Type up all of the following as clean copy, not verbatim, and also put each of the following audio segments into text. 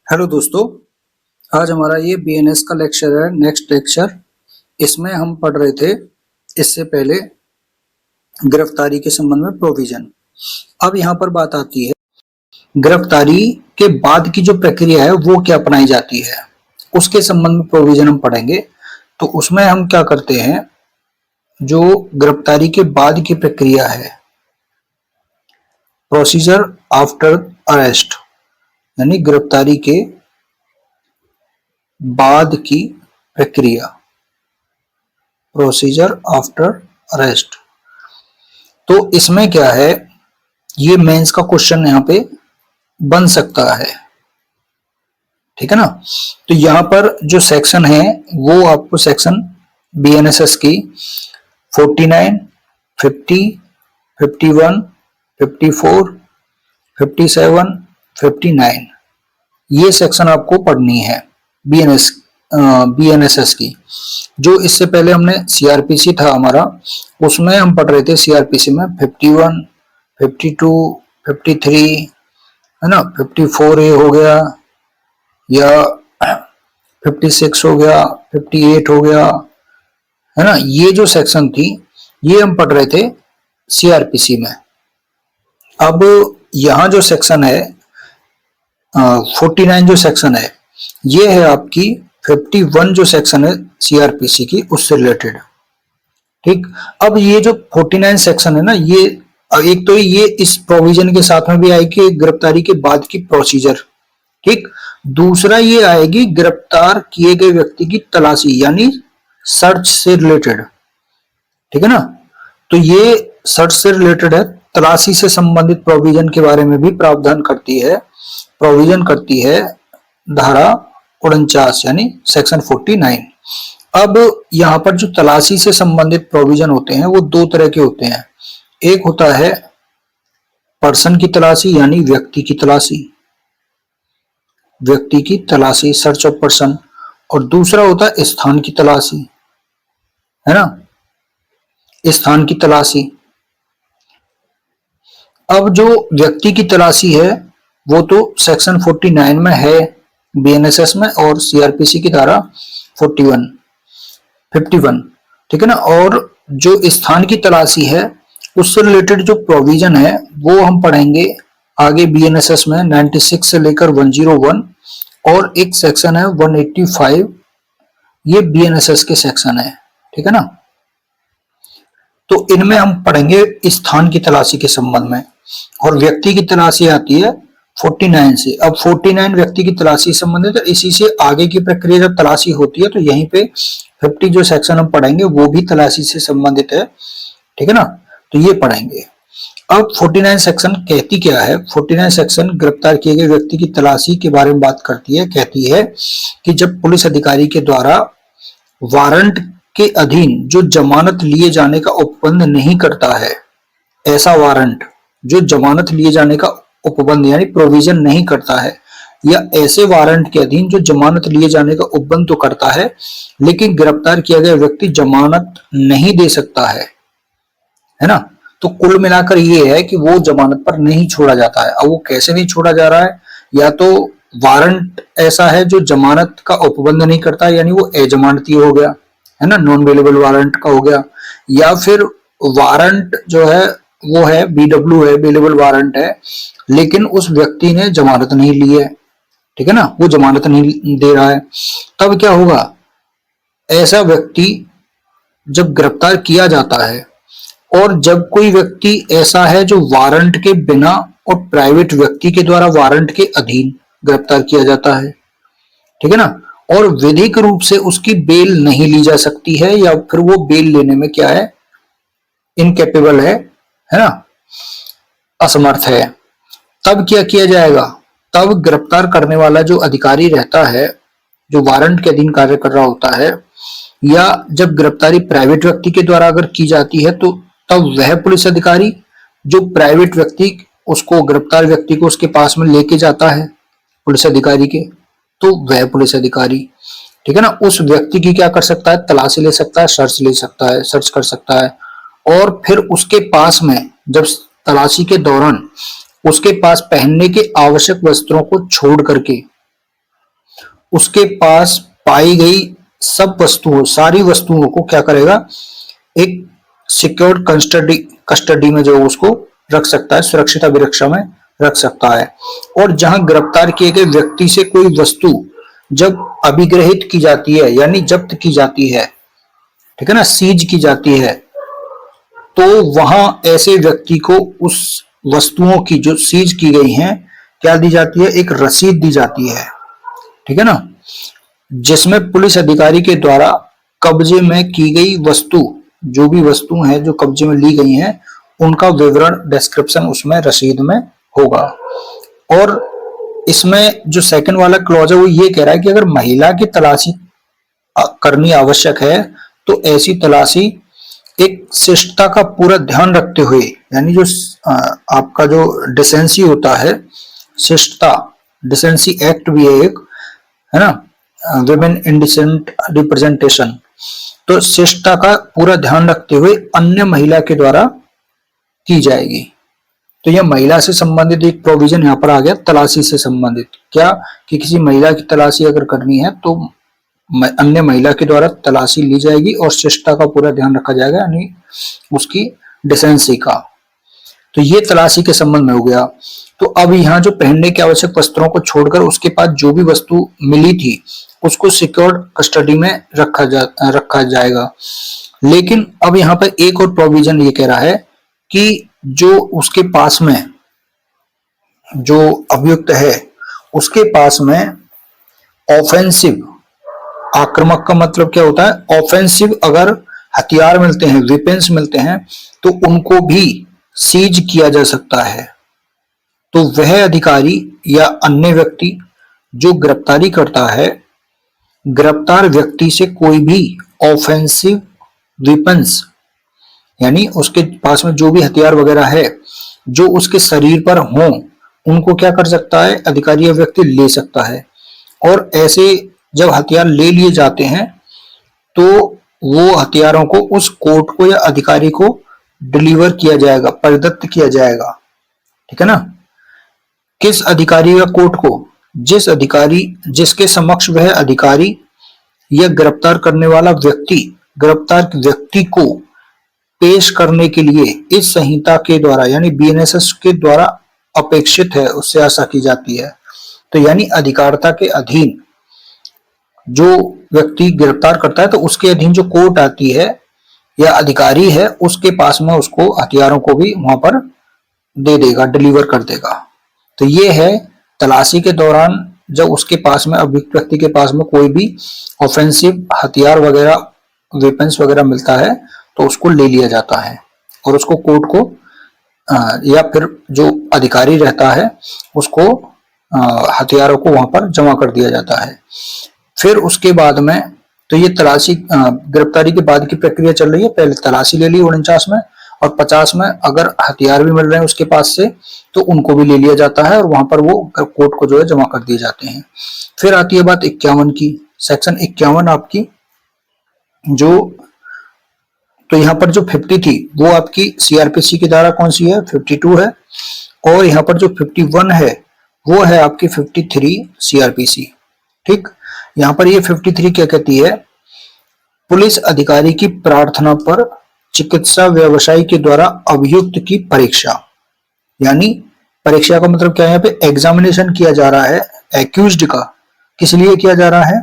Hello दोस्तों, आज हमारा ये बीएनएस का लेक्चर है, नेक्स्ट लेक्चर। इसमें हम पढ़ रहे थे इससे पहले गिरफ्तारी के संबंध में प्रोविजन। अब यहाँ पर बात आती है गिरफ्तारी के बाद की जो प्रक्रिया है वो क्या अपनाई जाती है, उसके संबंध में प्रोविजन हम पढ़ेंगे। तो उसमें हम क्या करते हैं, जो गिरफ्तारी के बाद की प्रक्रिया है, प्रोसीजर आफ्टर अरेस्ट, यानी गिरफ्तारी के बाद की प्रक्रिया, प्रोसीजर आफ्टर अरेस्ट। तो इसमें क्या है, ये मेंस का क्वेश्चन यहाँ पे बन सकता है, ठीक है ना। तो यहाँ पर जो सेक्शन है वो आपको सेक्शन बीएनएसएस की 49, 50, 51, 54, 57, 59 ये सेक्शन आपको पढ़नी है बीएनएसएस की। जो इससे पहले हमने सीआरपीसी था हमारा, उसमें हम पढ़ रहे थे सीआरपीसी में 51, 52, 53 है ना, 54A हो गया या 56 हो गया, 58 हो गया, है ना। ये जो सेक्शन थी ये हम पढ़ रहे थे सीआरपीसी में। अब यहाँ जो सेक्शन है 49 जो सेक्शन है, ये है आपकी 51 जो सेक्शन है सीआरपीसी की, उससे रिलेटेड। ठीक, अब ये जो 49 सेक्शन है ना, ये एक तो ये इस प्रोविजन के साथ में भी आएगी गिरफ्तारी के बाद की प्रोसीजर, ठीक। दूसरा ये आएगी गिरफ्तार किए गए व्यक्ति की तलाशी, यानी सर्च से रिलेटेड, ठीक है ना। तो ये सर्च से रिलेटेड है, तलाशी से संबंधित प्रोविजन के बारे में भी प्रावधान करती है, प्रोविजन करती है धारा 49 यानी सेक्शन 49। अब यहाँ पर जो तलाशी से संबंधित प्रोविजन होते हैं वो दो तरह के होते हैं। एक होता है पर्सन की तलाशी, यानी व्यक्ति की तलाशी, व्यक्ति की तलाशी, सर्च ऑफ पर्सन। और दूसरा होता है स्थान की तलाशी, है ना, स्थान की तलाशी। अब जो व्यक्ति की तलाशी है वो तो सेक्शन 49 में है बीएनएसएस में, और सीआरपीसी की धारा 51, ठीक है ना। और जो स्थान की तलाशी है उससे रिलेटेड जो प्रोविजन है वो हम पढ़ेंगे आगे बीएनएसएस में 96 से लेकर 101, और एक सेक्शन है 185, ये बीएनएसएस के सेक्शन है, ठीक है ना। तो इनमें हम पढ़ेंगे स्थान की तलाशी के संबंध में, और व्यक्ति की तलाशी आती है 49 से। अब 49 व्यक्ति की तलाशी संबंधित है, इसी से आगे की प्रक्रिया जब तलाशी होती है तो यहीं पे 50 जो सेक्शन हम पढ़ेंगे वो भी तलाशी से संबंधित है, ठीक है ना। तो ये पढ़ेंगे। अब 49 सेक्शन कहती क्या है, 49 सेक्शन गिरफ्तार किए गए व्यक्ति की तलाशी के बारे में बात करती है। कहती है कि जब पुलिस अधिकारी के द्वारा वारंट के अधीन जो जमानत लिए जाने का उपबंध नहीं करता है, ऐसा वारंट जो जमानत लिए जाने का उपबंध यानी प्रोविजन नहीं करता है, या ऐसे वारंट के अधीन जो जमानत लिए जाने का उपबंध तो करता है लेकिन गिरफ्तार किया गया व्यक्ति जमानत नहीं दे सकता है ना। तो कुल मिलाकर ये है कि वो जमानत पर नहीं छोड़ा जाता है। अब वो कैसे नहीं छोड़ा जा रहा है, या तो वारंट ऐसा है जो जमानत का उपबंध नहीं करता, यानी वो अजमानती हो गया, है ना, नॉन अवेलेबल वारंट का हो गया, या फिर वारंट जो है वो है बीडब्ल्यू है, अवेलेबल वारंट है, लेकिन उस व्यक्ति ने जमानत नहीं ली है, ठीक है ना, वो जमानत नहीं दे रहा है। तब क्या होगा, ऐसा व्यक्ति जब गिरफ्तार किया जाता है, और जब कोई व्यक्ति ऐसा है जो वारंट के बिना और प्राइवेट व्यक्ति के द्वारा वारंट के अधीन गिरफ्तार किया जाता है, ठीक है ना, और विधिक रूप से उसकी बेल नहीं ली जा सकती है, या फिर वो बेल लेने में क्या है, इनकेपेबल है ना, असमर्थ है। तब क्या किया जाएगा, तब गिरफ्तार करने वाला जो अधिकारी रहता है, जो वारंट के अधीन कार्य कर रहा होता है, या जब गिरफ्तारी प्राइवेट व्यक्ति के द्वारा अगर की जाती है तो तब वह पुलिस अधिकारी जो प्राइवेट व्यक्ति उसको, गिरफ्तार व्यक्ति को उसके पास में लेके जाता है पुलिस अधिकारी के, तो वह पुलिस अधिकारी, ठीक है ना, उस व्यक्ति की क्या कर सकता है, तलाशी ले सकता है, सर्च ले सकता है, सर्च कर सकता है। और फिर उसके पास में जब तलाशी के दौरान उसके पास पहनने के आवश्यक वस्त्रों को छोड़ करके उसके पास पाई गई सब वस्तुओं, सारी वस्तुओं को क्या करेगा, एक सिक्योर्ड कस्टडी में जो उसको रख सकता है, सुरक्षित अभिरक्षा में रख सकता है। और जहां गिरफ्तार किए गए व्यक्ति से कोई वस्तु जब अभिग्रहित की जाती है यानी जब्त की जाती है, ठीक है ना, सीज की जाती है, तो वहां ऐसे व्यक्ति को उस वस्तुओं की जो सीज की गई हैं क्या दी जाती है, एक रसीद दी जाती है, ठीक है ना, जिसमें पुलिस अधिकारी के द्वारा कब्जे में की गई वस्तु, जो भी वस्तु है जो कब्जे में ली गई हैं, उनका विवरण, डिस्क्रिप्शन उसमें रसीद में होगा। और इसमें जो सेकंड वाला क्लॉज है वो ये कह रहा है कि अगर महिला की तलाशी करनी आवश्यक है तो ऐसी तलाशी एक शिष्टता का पूरा ध्यान रखते हुए, यानी जो आपका जो डिसेंसी होता है, शिष्टता, डिसेंसी एक्ट भी है एक, है ना, विमेन इंडिसेंट रिप्रेजेंटेशन, तो शिष्टता का पूरा ध्यान रखते हुए अन्य महिला के द्वारा की जाएगी। तो यह महिला से संबंधित एक प्रोविजन यहाँ पर आ गया, तलाशी से संबंधित, क्या कि किसी महिला की तलाशी अगर करनी है तो अन्य महिला के द्वारा तलाशी ली जाएगी और शिष्टता का पूरा ध्यान रखा जाएगा, यानी उसकी डिसेंसी का। तो ये तलाशी के संबंध में हो गया। तो अब यहाँ जो पहनने के आवश्यक वस्त्रों को छोड़कर उसके पास जो भी वस्तु मिली थी उसको सिक्योर्ड कस्टडी में रखा जाएगा। लेकिन अब यहाँ पर एक और प्रोविजन ये कह रहा है कि जो उसके पास में जो अभियुक्त है उसके पास में ऑफेंसिव, आक्रामक का मतलब क्या होता है, ऑफेंसिव अगर हथियार मिलते हैं, वेपन्स मिलते हैं, तो उनको भी सीज किया जा सकता है। तो वह अधिकारी या अन्य व्यक्ति जो गिरफ्तारी करता है, गिरफ्तार व्यक्ति से कोई भी ऑफेंसिव वेपन्स, यानी उसके पास में जो भी हथियार वगैरह है जो उसके शरीर पर हो, उनको क्या कर सकता है, अधिकारी या व्यक्ति ले सकता है। और ऐसे जब हथियार ले लिए जाते हैं तो वो हथियारों को उस कोर्ट को या अधिकारी को डिलीवर किया जाएगा, प्रदत्त किया जाएगा, ठीक है ना। किस अधिकारी या कोर्ट को, जिस अधिकारी जिसके समक्ष वह अधिकारी या गिरफ्तार करने वाला व्यक्ति गिरफ्तार व्यक्ति को पेश करने के लिए इस संहिता के द्वारा यानी बीएनएसएस के द्वारा अपेक्षित है, उससे आशा की जाती है। तो यानी अधिकारिता के अधीन जो व्यक्ति गिरफ्तार करता है तो उसके अधीन जो कोर्ट आती है या अधिकारी है उसके पास में उसको हथियारों को भी वहां पर दे देगा, डिलीवर कर देगा। तो ये है तलाशी के दौरान जब उसके पास में, अभियुक्त व्यक्ति के पास में कोई भी ऑफेंसिव हथियार वगैरह, वेपन्स वगैरह मिलता है तो उसको ले लिया जाता है और उसको कोर्ट को या फिर जो अधिकारी रहता है उसको हथियारों को वहां पर जमा कर दिया जाता है। फिर उसके बाद में तो ये तलाशी गिरफ्तारी के बाद की प्रक्रिया चल रही है। पहले तलाशी ले ली 49 में, और 50 में अगर हथियार भी मिल रहे हैं उसके पास से तो उनको भी ले लिया जाता है और वहां पर वो कोर्ट को जो है जमा कर दिए जाते हैं। फिर आती है बात 51 की, सेक्शन 51 आपकी जो, तो यहाँ पर जो 50 थी वो आपकी सीआरपीसी की धारा कौन सी है, 52 है, और यहाँ पर जो 51 है वो है आपकी 53 सीआरपीसी। ठीक, यहाँ पर ये 53 क्या कहती है, पुलिस अधिकारी की प्रार्थना पर चिकित्सा व्यवसायी के द्वारा अभियुक्त की परीक्षा, यानी परीक्षा का मतलब क्या है, यहाँ पे एग्जामिनेशन किया जा रहा है एक्यूज्ड का। किस लिए किया जा रहा है,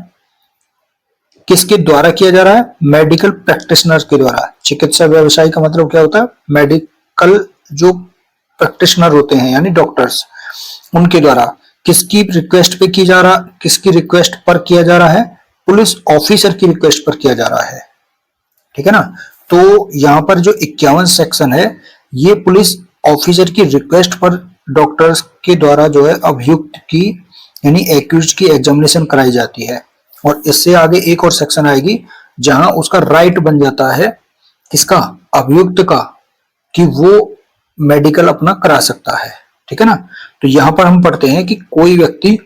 किसके द्वारा किया जा रहा है, मेडिकल प्रैक्टिशनर के द्वारा। चिकित्सा व्यवसायी का मतलब क्या होता है, मेडिकल जो प्रैक्टिशनर होते हैं यानी डॉक्टर्स, उनके द्वारा। किसकी रिक्वेस्ट पे की जा रहा, किसकी रिक्वेस्ट पर किया जा रहा है, पुलिस ऑफिसर की रिक्वेस्ट पर किया जा रहा है। ठीक है ना। तो यहाँ पर जो 51 सेक्शन है ये पुलिस ऑफिसर की रिक्वेस्ट पर डॉक्टर्स के द्वारा जो है अभियुक्त की यानी एक्यूज्ड की एग्जामिनेशन कराई जाती है। और इससे आगे एक और सेक्शन आएगी जहां उसका राइट बन जाता है किसका, अभियुक्त का, कि वो मेडिकल अपना करा सकता है। ठीक है ना। तो यहां पर हम पढ़ते हैं कि कोई व्यक्ति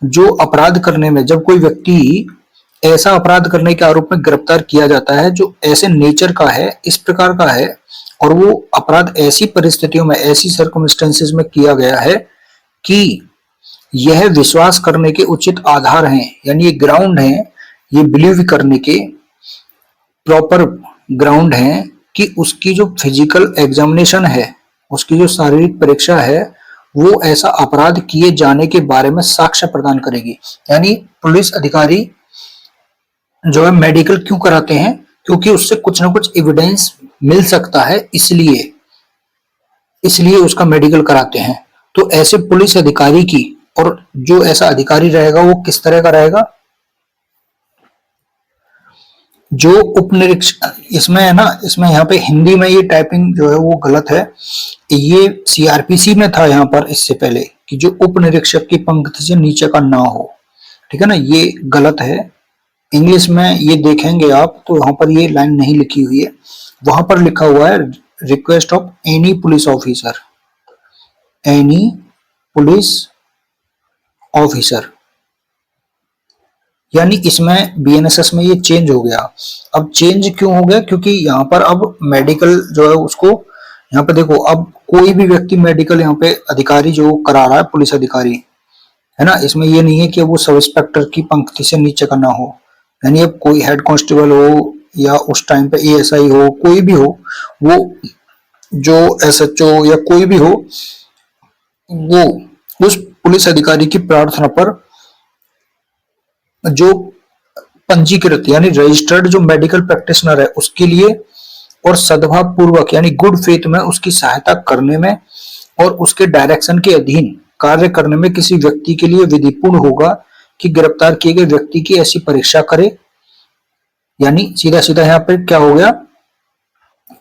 जो अपराध करने में, जब कोई व्यक्ति ऐसा अपराध करने के आरोप में गिरफ्तार किया जाता है जो ऐसे नेचर का है, इस प्रकार का है, और वो अपराध ऐसी परिस्थितियों में, ऐसी सर्कमस्टेंसेस में किया गया है कि यह विश्वास करने के उचित आधार हैं, यानी ये ग्राउंड हैं, ये बिलीव करने के प्रॉपर ग्राउंड हैं कि उसकी जो फिजिकल एग्जामिनेशन है, उसकी जो शारीरिक परीक्षा है, वो ऐसा अपराध किए जाने के बारे में साक्ष्य प्रदान करेगी। यानी पुलिस अधिकारी जो है मेडिकल क्यों कराते हैं, क्योंकि उससे कुछ ना कुछ एविडेंस मिल सकता है, इसलिए इसलिए उसका मेडिकल कराते हैं। तो ऐसे पुलिस अधिकारी की, और जो ऐसा अधिकारी रहेगा वो किस तरह का रहेगा, जो उप निरीक्षक, इसमें है ना, इसमें यहाँ पे हिंदी में ये टाइपिंग जो है वो गलत है। ये सीआरपीसी में था यहाँ पर इससे पहले कि जो उप निरीक्षक की पंक्ति से नीचे का ना हो, ठीक है ना, ये गलत है। इंग्लिश में ये देखेंगे आप तो वहां पर ये लाइन नहीं लिखी हुई है, वहां पर लिखा हुआ है request of any police officer, any police officer. यानी इसमें बीएनएसएस में ये चेंज हो गया। अब चेंज क्यों हो गया, क्योंकि यहाँ पर अब मेडिकल जो है उसको, यहाँ पे देखो, अब कोई भी व्यक्ति मेडिकल यहाँ पे अधिकारी जो करा रहा है, पुलिस अधिकारी है ना, इसमें ये नहीं है कि वो सब इंस्पेक्टर की पंक्ति से नीचे का ना हो। यानी अब कोई हेड कांस्टेबल हो या उस टाइम पे एएसआई हो, कोई भी हो, वो जो एसएचओ या कोई भी हो, वो उस पुलिस अधिकारी की प्रार्थना पर जो पंजीकृत यानी रजिस्टर्ड जो मेडिकल प्रैक्टिशनर है उसके लिए, और सद्भाव पूर्वक यानी गुड फेथ में उसकी सहायता करने में और उसके डायरेक्शन के अधीन कार्य करने में किसी व्यक्ति के लिए विधिपूर्ण होगा कि गिरफ्तार किए गए व्यक्ति की ऐसी परीक्षा करे। यानी सीधा सीधा यहाँ पर क्या हो गया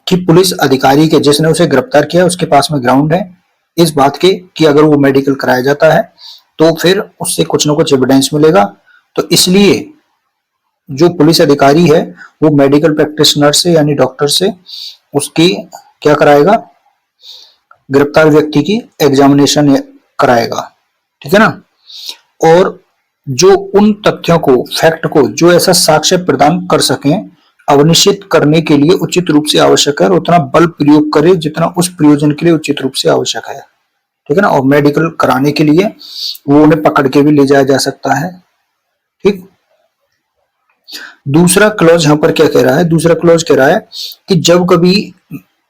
कि पुलिस अधिकारी के, जिसने उसे गिरफ्तार किया, उसके पास में ग्राउंड है इस बात के कि अगर वो मेडिकल कराया जाता है तो फिर उससे कुछ ना कुछ एविडेंस मिलेगा। तो इसलिए जो पुलिस अधिकारी है वो मेडिकल प्रैक्टिशनर से यानी डॉक्टर से उसकी क्या कराएगा, गिरफ्तार व्यक्ति की एग्जामिनेशन कराएगा, ठीक है ना। और जो उन तथ्यों को, फैक्ट को, जो ऐसा साक्ष्य प्रदान कर सकें, अवनिश्चित करने के लिए उचित रूप से आवश्यक है, और उतना बल प्रयोग करे जितना उस प्रयोजन के लिए उचित रूप से आवश्यक है, ठीक है ना। और मेडिकल कराने के लिए वो उन्हें पकड़ के भी ले जाया जा सकता है, ठीक। दूसरा क्लॉज यहाँ पर क्या कह रहा है, दूसरा क्लॉज कह रहा है कि जब कभी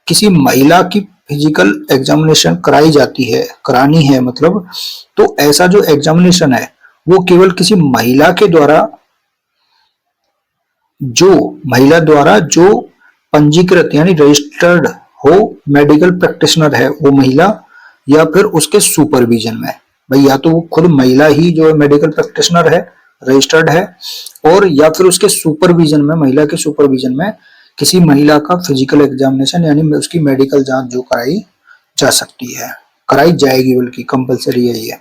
किसी महिला की फिजिकल एग्जामिनेशन कराई जाती है, करानी है मतलब, तो ऐसा जो एग्जामिनेशन है वो केवल किसी महिला के द्वारा, जो महिला द्वारा जो पंजीकृत यानी रजिस्टर्ड हो मेडिकल प्रैक्टिशनर है वो महिला, या फिर उसके सुपरविजन में, भाई या तो वो खुद महिला ही जो है मेडिकल प्रैक्टिशनर है, रजिस्टर्ड है, और या फिर उसके सुपरविजन में, महिला के सुपरविजन में किसी महिला का फिजिकल एग्जामिनेशन यानी उसकी मेडिकल जांच जो कराई जा सकती है, कराई जाएगी, बल्कि कंपलसरी है ये,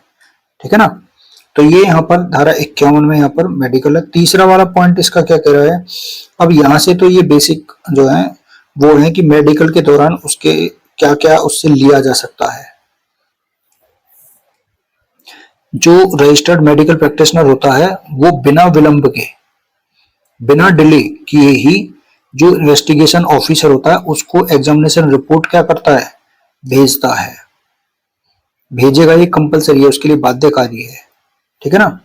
ठीक है ना। तो ये यहाँ पर धारा 51 में यहाँ पर मेडिकल है। तीसरा वाला पॉइंट इसका क्या कह रहा है, अब यहाँ से तो ये बेसिक जो है वो है कि मेडिकल के दौरान उसके क्या क्या उससे लिया जा सकता है। जो रजिस्टर्ड मेडिकल प्रैक्टिशनर होता है वो बिना विलंब के, बिना डिले किए ही जो इन्वेस्टिगेशन ऑफिसर होता है उसको एग्जामिनेशन रिपोर्ट क्या करता है, भेजता है, भेजेगा, ये कंपलसरी है, उसके लिए बाध्यकारी है, ठीक है ना।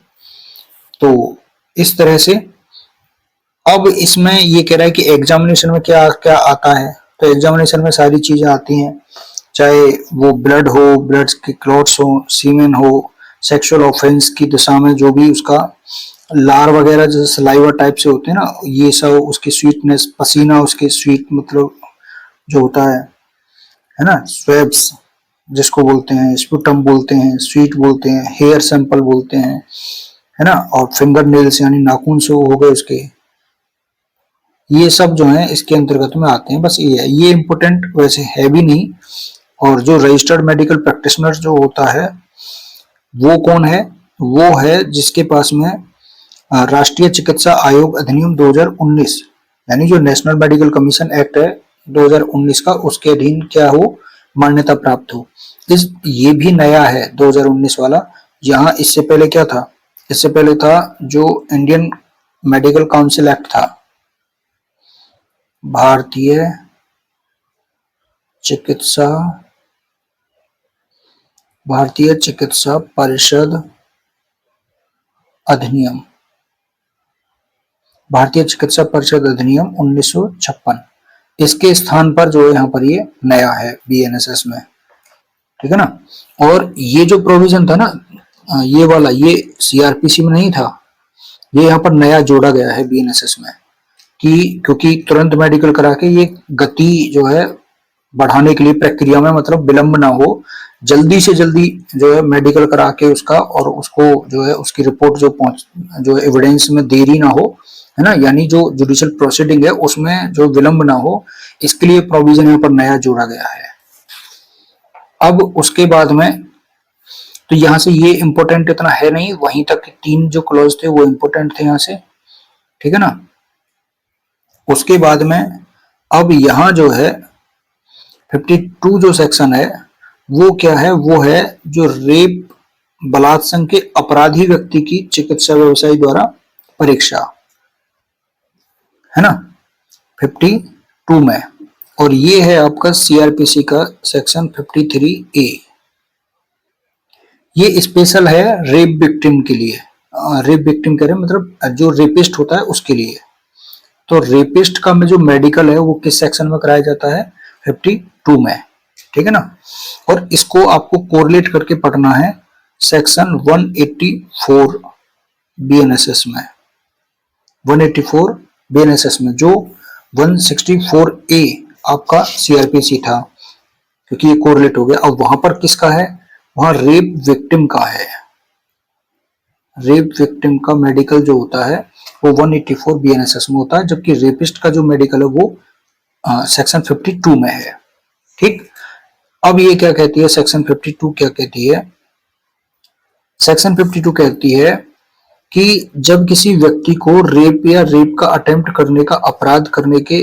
तो इस तरह से अब इसमें ये कह रहा है कि एग्जामिनेशन में क्या क्या आता है, तो एग्जामिनेशन में सारी चीजें आती हैं, चाहे वो ब्लड हो, ब्लड के क्लॉट्स हो, सीमेन हो, सेक्सुअल ऑफेंस की दिशा में जो भी उसका लार वगैरह जैसे सलाइवा टाइप से होते हैं ना, ये सब, उसकी स्वीटनेस, पसीना उसके स्वीट मतलब जो होता है ना, स्वेब्स जिसको बोलते हैं, स्पुटम बोलते हैं, स्वीट बोलते हैं, हेयर सैंपल बोलते हैं, है ना, और फिंगर नेल्स यानी नाखून से हो गए उसके, ये सब जो है इसके अंतर्गत में आते हैं। बस ये है, ये इम्पोर्टेंट वैसे है भी नहीं। और जो रजिस्टर्ड मेडिकल प्रैक्टिशनर जो होता है वो कौन है, वो है जिसके पास में राष्ट्रीय चिकित्सा आयोग अधिनियम 2019 यानी जो नेशनल मेडिकल कमीशन एक्ट है 2019 का, उसके अधीन क्या हो, मान्यता प्राप्त हो। ये भी नया है 2019 वाला। यहाँ इससे पहले क्या था, इससे पहले था जो इंडियन मेडिकल काउंसिल एक्ट था, भारतीय चिकित्सा परिषद अधिनियम, भारतीय चिकित्सा परिषद अधिनियम 1956, इसके स्थान पर जो है यहाँ पर ये नया है बीएनएसएस में, ठीक है ना। और ये जो प्रोविजन था ना, ये वाला, ये सीआरपीसी में नहीं था, ये यहाँ पर नया जोड़ा गया है बीएनएसएस में, कि क्योंकि तुरंत मेडिकल करा के ये गति जो है बढ़ाने के लिए प्रक्रिया में मतलब विलंब ना हो, जल्दी से जल्दी जो है मेडिकल करा के उसका और उसको जो है उसकी रिपोर्ट जो एविडेंस में देरी ना हो, है ना, यानी जो जुडिशियल प्रोसीडिंग है उसमें जो विलंब ना हो, इसके लिए प्रोविजन यहाँ पर नया जोड़ा गया है। अब उसके बाद में तो यहाँ से ये इंपॉर्टेंट इतना है नहीं, वहीं तक 3 जो क्लॉज थे वो इंपॉर्टेंट थे यहाँ से, ठीक है ना। उसके बाद में अब यहाँ जो है 52 जो सेक्शन है वो क्या है, वो है जो रेप बलात्संग के अपराधी व्यक्ति की चिकित्सा व्यवसायी द्वारा परीक्षा, है ना, 52 में। और ये है आपका सीआरपीसी का सेक्शन 53A, ये स्पेशल है रेप विक्टिम के लिए। रेप विक्टिम कह रहे हैं मतलब जो रेपिस्ट होता है उसके लिए। तो रेपिस्ट का में जो मेडिकल है वो किस सेक्शन में कराया जाता है, 52 में, ठीक है ना। और इसको आपको कोरिलेट करके पढ़ना है सेक्शन 184 बीएनएसएस में, 184 बीएनएसएस में, जो 164A आपका सीआरपीसी था, क्योंकि ये कोरिलेट हो गया। अब वहां पर किसका है, वहां रेप विक्टिम का है, रेप विक्टिम का मेडिकल जो होता है वो 184 बीएनएसएस में होता है, जबकि रेपिस्ट का जो मेडिकल है वो सेक्शन 52 में है, ठीक। अब ये क्या कहती है सेक्शन 52, क्या कहती है, सेक्शन 52 कहती है कि जब किसी व्यक्ति को रेप या रेप का अटेम्प्ट करने का अपराध करने के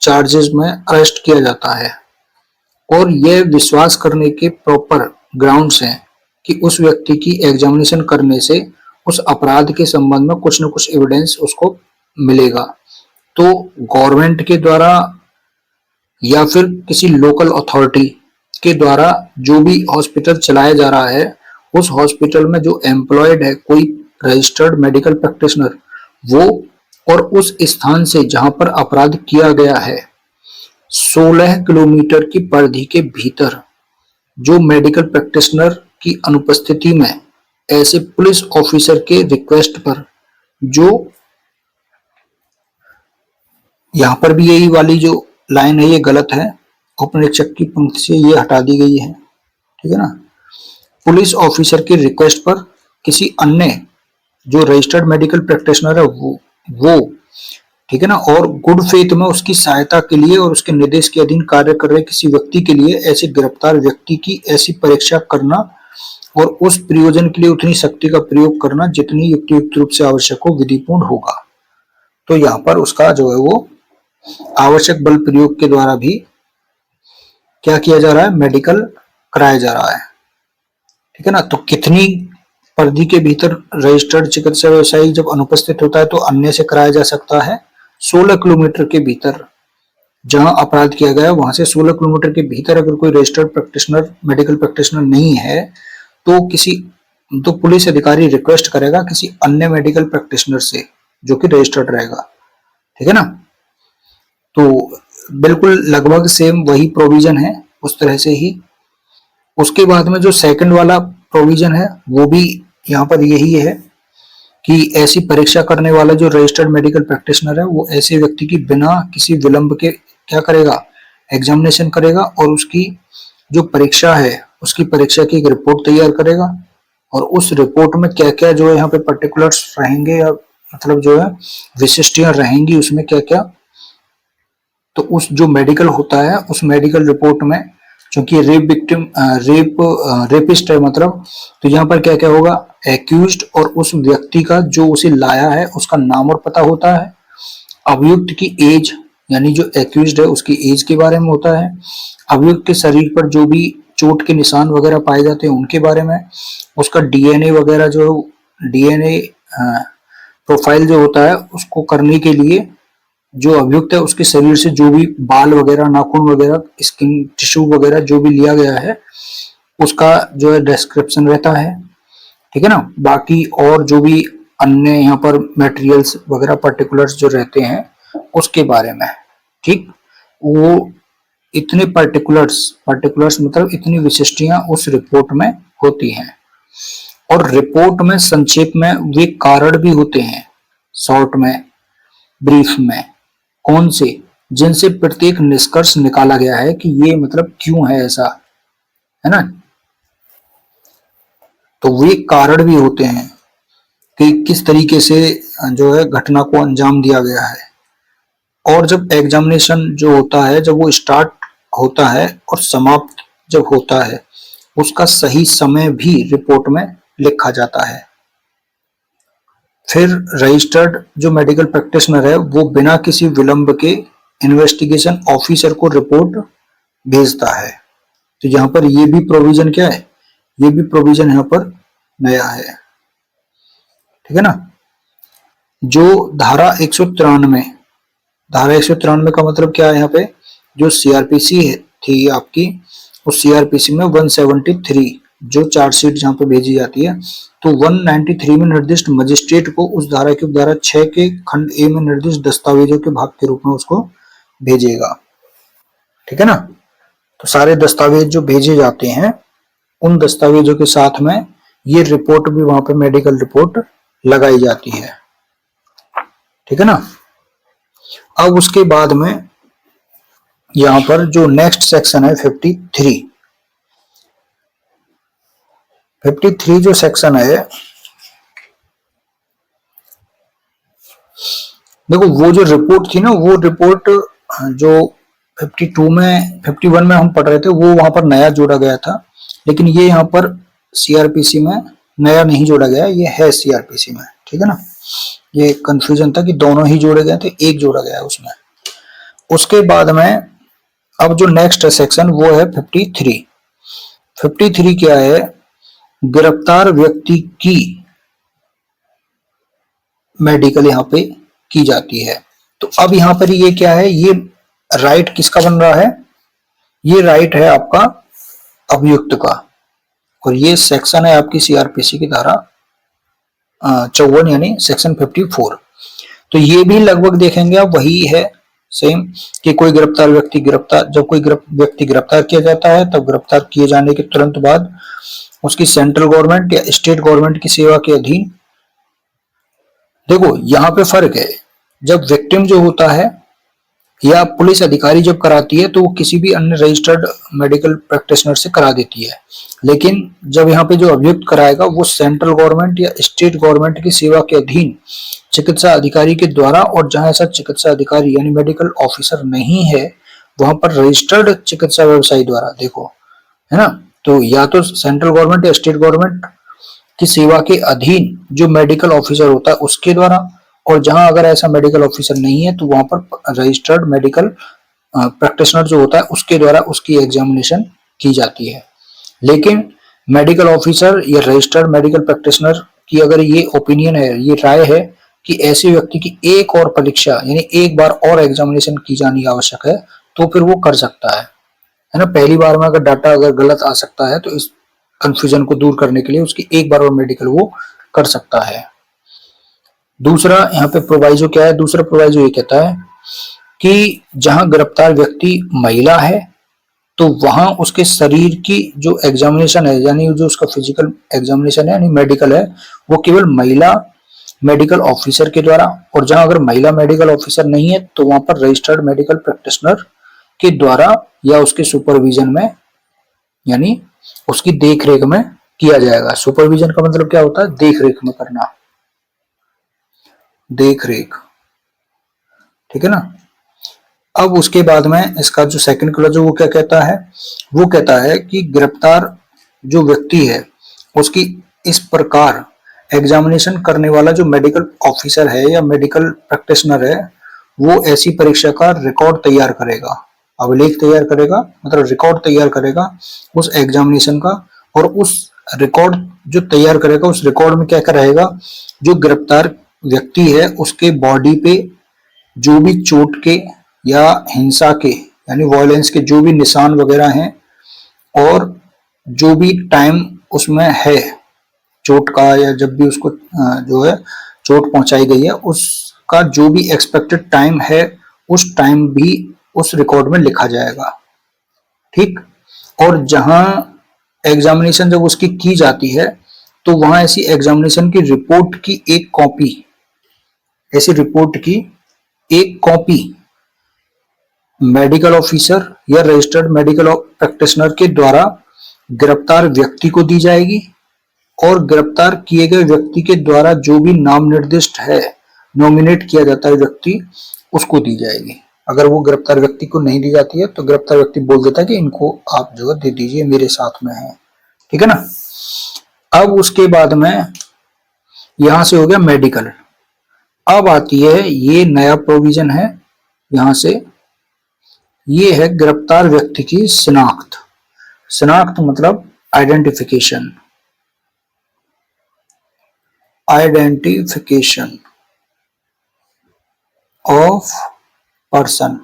चार्जेस में अरेस्ट किया जाता है और यह विश्वास करने के प्रॉपर ग्राउंड्स हैं कि उस व्यक्ति की एग्जामिनेशन करने से उस अपराध के संबंध में कुछ न कुछ एविडेंस उसको मिलेगा, तो गवर्नमेंट के द्वारा या फिर किसी लोकल अथॉरिटी के द्वारा जो भी हॉस्पिटल चलाया जा रहा है, उस हॉस्पिटल में जो एम्प्लॉयड है कोई रजिस्टर्ड मेडिकल प्रैक्टिशनर, वो और उस स्थान से जहां पर अपराध किया गया है 16 किलोमीटर की परिधि के भीतर जो मेडिकल प्रैक्टिशनर की अनुपस्थिति में ऐसे पुलिस ऑफिसर के रिक्वेस्ट पर, जो यहां पर भी यही वाली जो लाइन है ये गलत है, औपनिरीक्षक की पंक्ति से ये हटा दी गई है, ठीक है ना। पुलिस ऑफिसर की रिक्वेस्ट पर किसी अन्य जो रजिस्टर्ड मेडिकल प्रैक्टिशनर है वो ठीक है ना, और गुड फेथ में उसकी सहायता के लिए और उसके निर्देश के अधीन कार्य कर रहे किसी व्यक्ति के लिए ऐसे गिरफ्तार व्यक्ति की ऐसी परीक्षा करना और उस प्रयोजन के लिए उतनी शक्ति का प्रयोग करना जितनी युक्त रूप से आवश्यक हो, विधिपूर्ण होगा। तो यहाँ पर उसका जो है वो आवश्यक बल प्रयोग के द्वारा भी क्या किया जा रहा है, मेडिकल कराया जा रहा है, ठीक है ना। तो कितनी परिधि के भीतर रजिस्टर्ड चिकित्सा व्यवसायी जब अनुपस्थित होता है तो अन्य से कराया जा सकता है 16 किलोमीटर के भीतर, जहां अपराध किया गया वहां से 16 किलोमीटर के भीतर अगर कोई रजिस्टर्ड प्रैक्टिशनर मेडिकल प्रैक्टिशनर नहीं है तो पुलिस अधिकारी रिक्वेस्ट करेगा किसी अन्य मेडिकल प्रैक्टिशनर से जो कि रजिस्टर्ड रहेगा, ठीक है ना। तो बिल्कुल लगभग सेम वही प्रोविजन है उस तरह से ही। उसके बाद में जो सेकंड वाला प्रोविजन है वो भी यहाँ पर यही है कि ऐसी परीक्षा करने वाला जो रजिस्टर्ड मेडिकल प्रैक्टिशनर है वो ऐसे व्यक्ति की बिना किसी विलंब के क्या करेगा, एग्जामिनेशन करेगा और उसकी जो परीक्षा है उसकी परीक्षा की एक रिपोर्ट तैयार करेगा और उस रिपोर्ट में क्या क्या जो है यहाँ पे पर्टिकुलर्स रहेंगे या मतलब जो है विशिष्टियां रहेंगी उसमें क्या क्या, तो उस जो मेडिकल होता है उस मेडिकल रिपोर्ट में, क्योंकि रेपिस्ट है मतलब, तो यहाँ पर क्या क्या होगा, एक्यूज्ड और उस व्यक्ति का जो उसे लाया है उसका नाम और पता होता है, अभियुक्त की एज यानी जो एक्यूज्ड है उसकी एज के बारे में होता है, अभियुक्त के शरीर पर जो भी चोट के निशान वगैरह पाए जाते हैं उनके बारे में, उसका डीएनए वगैरह जो डीएनए प्रोफाइल जो होता है उसको करने के लिए जो अभियुक्त है उसके शरीर से जो भी बाल वगैरह, नाखून वगैरह, स्किन टिश्यू वगैरह जो भी लिया गया है उसका जो है डिस्क्रिप्शन रहता है। ठीक है ना। बाकी और जो भी अन्य यहाँ पर मटेरियल्स वगैरह पर्टिकुलर्स जो रहते हैं उसके बारे में, ठीक, वो इतने पर्टिकुलर्स पर्टिकुलर्स मतलब इतनी विशिष्टियां उस रिपोर्ट में होती हैं। और रिपोर्ट में संक्षेप में वे कारण भी होते हैं, शॉर्ट में, ब्रीफ में, कौन से, जिनसे प्रत्येक निष्कर्ष निकाला गया है कि ये मतलब क्यों है ऐसा, है ना। तो वे कारण भी होते हैं कि किस तरीके से जो है घटना को अंजाम दिया गया है। और जब एग्जामिनेशन जो होता है, जब वो स्टार्ट होता है और समाप्त जब होता है, उसका सही समय भी रिपोर्ट में लिखा जाता है। फिर रजिस्टर्ड जो मेडिकल प्रैक्टिशनर है वो बिना किसी विलंब के इन्वेस्टिगेशन ऑफिसर को रिपोर्ट भेजता है। तो यहाँ पर ये भी प्रोविजन क्या है, ये भी प्रोविजन यहाँ पर नया है, ठीक है ना। जो धारा 193, धारा 193 का मतलब क्या है, यहाँ पे जो सीआरपीसी थी आपकी, उस सीआरपीसी में 173 जो चार्जशीट जहां पे भेजी जाती है, तो 193 में निर्दिष्ट मजिस्ट्रेट को उस धारा की धारा 6 के खंड ए में निर्दिष्ट दस्तावेजों के भाग के रूप में उसको भेजेगा, ठीक है ना। तो सारे दस्तावेज जो भेजे जाते हैं, उन दस्तावेजों के साथ में ये रिपोर्ट भी वहां पे मेडिकल रिपोर्ट लगाई जाती है, ठीक है ना। अब उसके बाद में यहां पर जो नेक्स्ट सेक्शन है 53 जो सेक्शन है, देखो वो जो रिपोर्ट थी ना, वो रिपोर्ट जो 52 में 51 में हम पढ़ रहे थे, वो वहां पर नया जोड़ा गया था, लेकिन ये यहाँ पर सीआरपीसी में नया नहीं जोड़ा गया, ये है सीआरपीसी में, ठीक है ना। ये कंफ्यूजन था कि दोनों ही जोड़े गए थे, एक जोड़ा गया है उसमें। उसके बाद में अब जो नेक्स्ट सेक्शन वो है 53 क्या है, गिरफ्तार व्यक्ति की मेडिकल यहाँ पे की जाती है। तो अब यहाँ पर ये क्या है, ये राइट किसका बन रहा है, ये राइट है आपका अभियुक्त का, और ये सेक्शन है आपकी सीआरपीसी की धारा 54 यानी सेक्शन 54। तो ये भी लगभग देखेंगे आप वही है सेम, कि कोई गिरफ्तार व्यक्ति जब कोई व्यक्ति गिरफ्तार किया जाता है, तब गिरफ्तार किए जाने के तुरंत बाद उसकी सेंट्रल गवर्नमेंट या स्टेट गवर्नमेंट की सेवा के अधीन, देखो यहाँ पे फर्क है, जब विक्टिम जो होता है या पुलिस अधिकारी जब कराती है तो वो किसी भी अन्य रजिस्टर्ड मेडिकल प्रैक्टिशनर से करा देती है, लेकिन जब यहाँ पे जो अभियुक्त कराएगा वो सेंट्रल गवर्नमेंट या स्टेट गवर्नमेंट की सेवा के अधीन चिकित्सा अधिकारी के द्वारा, और जहां ऐसा चिकित्सा अधिकारी यानी मेडिकल ऑफिसर नहीं है, वहां पर रजिस्टर्ड चिकित्सा व्यवसायी द्वारा, देखो, है ना। तो या तो सेंट्रल गवर्नमेंट या स्टेट गवर्नमेंट की सेवा के अधीन जो मेडिकल ऑफिसर होता है उसके द्वारा, और जहां अगर ऐसा मेडिकल ऑफिसर नहीं है तो वहां पर रजिस्टर्ड मेडिकल प्रैक्टिशनर जो होता है उसके द्वारा उसकी एग्जामिनेशन की जाती है। लेकिन मेडिकल ऑफिसर या रजिस्टर्ड मेडिकल प्रैक्टिशनर की अगर ये ओपिनियन है, ये राय है कि ऐसे व्यक्ति की एक और परीक्षा यानी एक बार और एग्जामिनेशन की जानी आवश्यक है, तो फिर वो कर सकता है ना। पहली बार में अगर डाटा अगर गलत आ सकता है तो इस कंफ्यूजन को दूर करने के लिए उसकी एक बार और मेडिकल वो कर सकता है। दूसरा यहाँ पे प्रोवाइजो क्या है, दूसरा प्रोवाइजो ये कहता है कि जहां गिरफ्तार व्यक्ति महिला है तो वहां उसके शरीर की जो एग्जामिनेशन है, यानी जो उसका फिजिकल एग्जामिनेशन है यानी मेडिकल है, वो केवल महिला मेडिकल ऑफिसर के द्वारा, और जहां अगर महिला मेडिकल ऑफिसर नहीं है तो वहां पर रजिस्टर्ड मेडिकल प्रैक्टिशनर के द्वारा या उसके सुपरविजन में यानी उसकी देखरेख में किया जाएगा। सुपरविजन का मतलब क्या होता है, देखरेख में करना, देखरेख, ठीक है ना। अब उसके बाद में इसका जो सेकंड क्लॉज वो क्या कहता है, वो कहता है कि गिरफ्तार जो व्यक्ति है उसकी इस प्रकार एग्जामिनेशन करने वाला जो मेडिकल ऑफिसर है या मेडिकल प्रैक्टिशनर है, वो ऐसी परीक्षा का रिकॉर्ड तैयार करेगा, अभिलेख तैयार करेगा, मतलब रिकॉर्ड तैयार करेगा उस एग्जामिनेशन का, और उस रिकॉर्ड जो तैयार करेगा उस रिकॉर्ड में क्या रहेगा, जो गिरफ्तार व्यक्ति है उसके बॉडी पे जो भी चोट के या हिंसा के यानी वायलेंस के जो भी निशान वगैरह हैं, और जो भी टाइम उसमें है चोट का या जब भी उसको जो है चोट पहुंचाई गई है उसका जो भी एक्सपेक्टेड टाइम है उस टाइम भी उस रिकॉर्ड में लिखा जाएगा। ठीक। और जहां एग्जामिनेशन जब उसकी की जाती है तो वहां ऐसी एग्जामिनेशन की रिपोर्ट की एक कॉपी, ऐसी रिपोर्ट की एक कॉपी मेडिकल ऑफिसर या रजिस्टर्ड मेडिकल प्रैक्टिशनर के द्वारा गिरफ्तार व्यक्ति को दी जाएगी और गिरफ्तार किए गए व्यक्ति के द्वारा जो भी नाम निर्दिष्ट है, नॉमिनेट किया जाता है व्यक्ति, उसको दी जाएगी। अगर वो गिरफ्तार व्यक्ति को नहीं दी जाती है तो गिरफ्तार व्यक्ति बोल देता है कि इनको आप जो है दे दीजिए, मेरे साथ में है। ठीक है ना। अब उसके बाद में यहां से हो गया मेडिकल। अब आती है ये नया प्रोविजन है यहां से, ये है गिरफ्तार व्यक्ति की शिनाख्त। शिनाख्त मतलब आइडेंटिफिकेशन, आइडेंटिफिकेशन ऑफ पर्सन।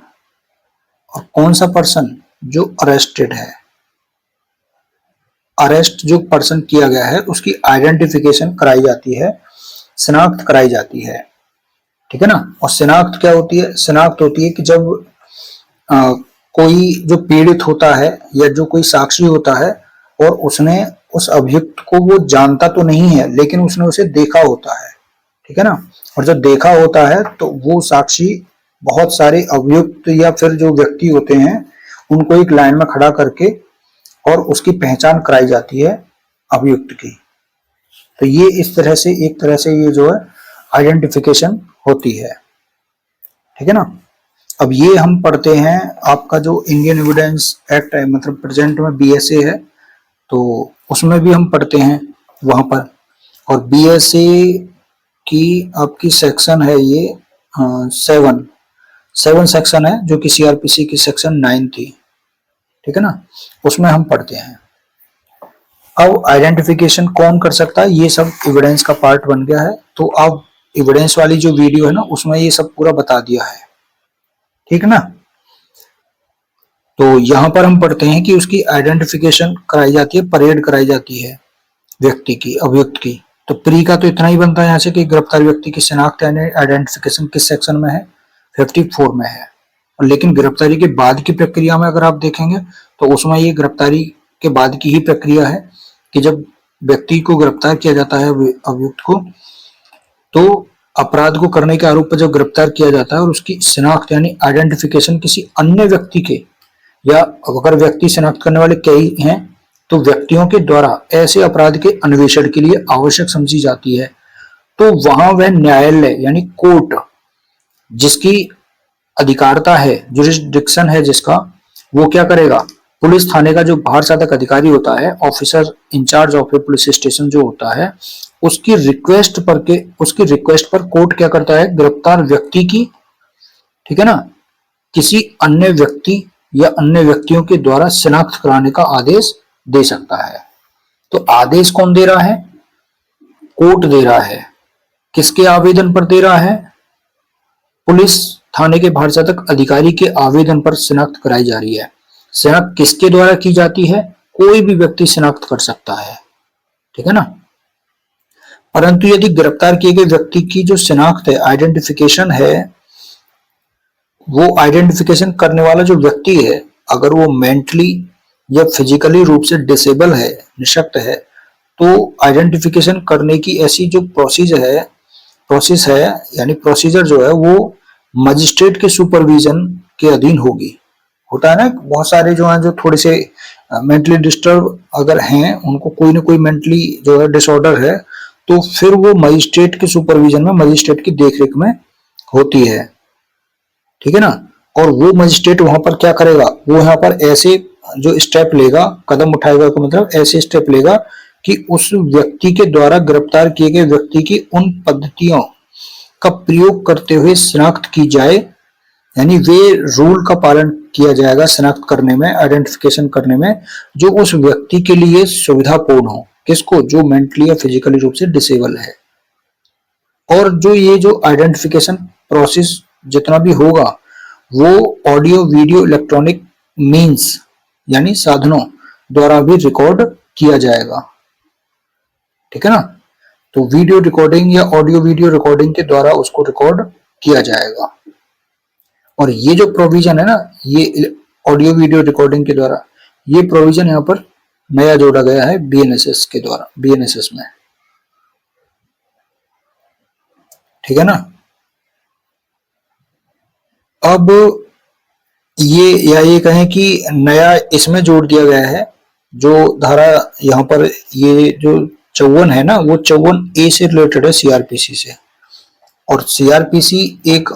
और कौन सा पर्सन? जो अरेस्टेड है। अरेस्ट जो पर्सन किया गया है उसकी आइडेंटिफिकेशन कराई जाती है, शिनाख्त कराई जाती है। ठीक है ना। और शिनाख्त क्या होती है? शिनाख्त होती है कि जब कोई जो पीड़ित होता है या जो कोई साक्षी होता है और उसने उस अभियुक्त को वो जानता तो नहीं है लेकिन उसने उसे देखा होता है। ठीक है ना। और जब देखा होता है तो वो साक्षी बहुत सारे अभियुक्त या फिर जो व्यक्ति होते हैं उनको एक लाइन में खड़ा करके और उसकी पहचान कराई जाती है अभियुक्त की। तो ये इस तरह से एक तरह से ये जो है आइडेंटिफिकेशन होती है। ठीक है ना। अब ये हम पढ़ते हैं आपका जो इंडियन एविडेंस एक्ट है, मतलब प्रेजेंट में बीएसए है तो उसमें भी हम पढ़ते हैं वहां पर। और बीएसए की आपकी सेक्शन है ये 7 सेक्शन है जो कि सीआरपीसी की सेक्शन 9 थी। ठीक है ना। उसमें हम पढ़ते हैं। अब आइडेंटिफिकेशन कौन कर सकता है, ये सब एविडेंस का पार्ट बन गया है। तो अब एविडेंस वाली जो वीडियो है ना उसमें ये सब पूरा बता दिया है। ठीक है ना। तो यहां पर हम पढ़ते हैं कि उसकी आइडेंटिफिकेशन कराई जाती है, परेड कराई जाती है व्यक्ति की, अभियुक्त की। तो प्री का तो इतना ही बनता है यहाँ से कि गिरफ्तार व्यक्ति की शिनाख्त यानी आइडेंटिफिकेशन किस सेक्शन में है, 54 में है। और लेकिन गिरफ्तारी के बाद की प्रक्रिया में अगर आप देखेंगे तो उसमें ये गिरफ्तारी के बाद की ही प्रक्रिया है कि जब व्यक्ति को गिरफ्तार किया जाता है अभियुक्त को, तो अपराध को करने के आरोप पर जब गिरफ्तार किया जाता है और उसकी शिनाख्त यानी आइडेंटिफिकेशन किसी अन्य व्यक्ति के, या अगर व्यक्ति शिनाख्त करने वाले कई हैं तो व्यक्तियों के द्वारा ऐसे अपराध के अन्वेषण के लिए आवश्यक समझी जाती है, तो वहां वह न्यायालय यानी कोर्ट जिसकी अधिकारता है, जुरिस्डिक्शन है जिसका, वो क्या करेगा? पुलिस थाने का जो बाहर साधक अधिकारी होता है, officer in charge of a police station जो होता है, उसकी रिक्वेस्ट पर कोर्ट क्या करता है? गिरफ्तार व्यक्ति की, ठीक है ना, किसी अन्य व्यक्ति या अन्य व्यक्तियों के द्वारा शिनाख्त कराने का आदेश दे सकता है। तो आदेश कौन दे रहा है? कोर्ट दे रहा है। किसके आवेदन पर दे रहा है? पुलिस थाने के बाहर साधक अधिकारी के आवेदन पर शिनाख्त कराई जा रही है। शिनाख्त किसके द्वारा की जाती है? कोई भी व्यक्ति शिनाख्त कर सकता है। ठीक है ना। परंतु यदि गिरफ्तार किए गए व्यक्ति की जो शिनाख्त है, आइडेंटिफिकेशन है, वो आइडेंटिफिकेशन करने वाला जो व्यक्ति है अगर वो मेंटली या फिजिकली रूप से डिसेबल है, निशक्त है, तो आइडेंटिफिकेशन करने की ऐसी जो प्रोसेस है यानी प्रोसीजर जो है वो मजिस्ट्रेट के सुपरविजन के अधीन होगी। होता है ना बहुत सारे जो हैं जो थोड़े से मेंटली डिस्टर्ब अगर हैं, उनको कोई ना कोई मेंटली जो है डिसऑर्डर है, तो फिर वो मजिस्ट्रेट के सुपरविजन में, मजिस्ट्रेट की देखरेख में होती है। ठीक है ना। और वो मजिस्ट्रेट वहां पर क्या करेगा? वो यहाँ पर ऐसे जो स्टेप लेगा, कदम उठाएगा, का मतलब ऐसे स्टेप लेगा कि उस व्यक्ति के द्वारा गिरफ्तार किए गए व्यक्ति की उन पद्धतियों का प्रयोग करते हुए शिनाख्त की जाए, यानी वे रूल का पालन किया जाएगा शिनाख्त करने में, आइडेंटिफिकेशन करने में, जो उस व्यक्ति के लिए सुविधापूर्ण हो। किसको? जो मेंटली या फिजिकली रूप से डिसेबल है। और जो ये जो आइडेंटिफिकेशन प्रोसेस जितना भी होगा वो ऑडियो वीडियो इलेक्ट्रॉनिक मीन्स यानी साधनों द्वारा भी रिकॉर्ड किया जाएगा। ठीक है ना। तो वीडियो रिकॉर्डिंग या ऑडियो वीडियो रिकॉर्डिंग के द्वारा उसको रिकॉर्ड किया जाएगा। और ये जो प्रोविजन है ना, ये ऑडियो वीडियो रिकॉर्डिंग के द्वारा, ये प्रोविजन यहाँ पर नया जोड़ा गया है बीएनएसएस के द्वारा, बीएनएसएस में, ठीक है ना। अब ये कहें कि नया इसमें जोड़ दिया गया है जो धारा यहाँ पर, ये जो 54 है ना, वो 54A से रिलेटेड है, सीआरपीसी से। और सीआरपीसी एक